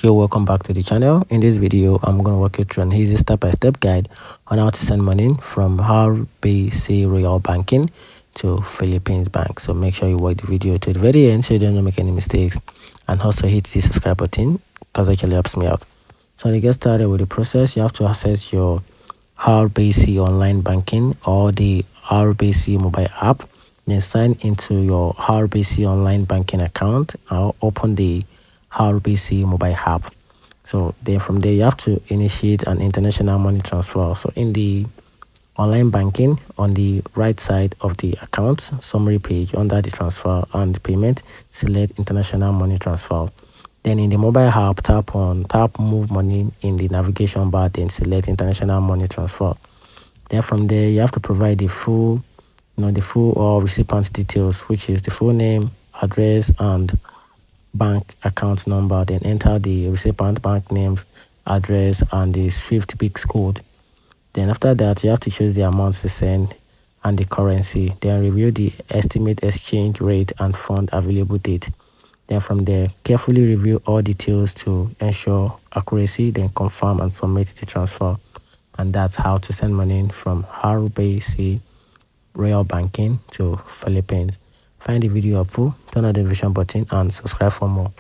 Yo, welcome back to the channel. In this video, I'm going to walk you through an easy step-by-step guide on how to send money from RBC Royal Banking to Philippines Bank. So make sure you watch the video to the very end so you don't make any mistakes, and also hit the subscribe button because it actually helps me out. So to get started with the process, you have to access your RBC online banking or the RBC mobile app, then sign into your RBC online banking account or open the RBC mobile app. So then from there you have to initiate an international money transfer. So in the online banking, on the right side of the account summary page under the transfer and payment, select international money transfer. Then in the mobile app, tap move money in the navigation bar, then select international money transfer. Then from there you have to provide the full or recipient details, which is the full name, address, and bank account number. Then enter the recipient bank name, address, and the Swift Pix code. Then after that, you have to choose the amount to send and the currency. Then review the estimate exchange rate and fund available date. Then from there, carefully review all details to ensure accuracy, then confirm and submit the transfer. And that's how to send money from RBC Royal Banking to Philippines. Find the video helpful, turn on the notification button, and subscribe for more.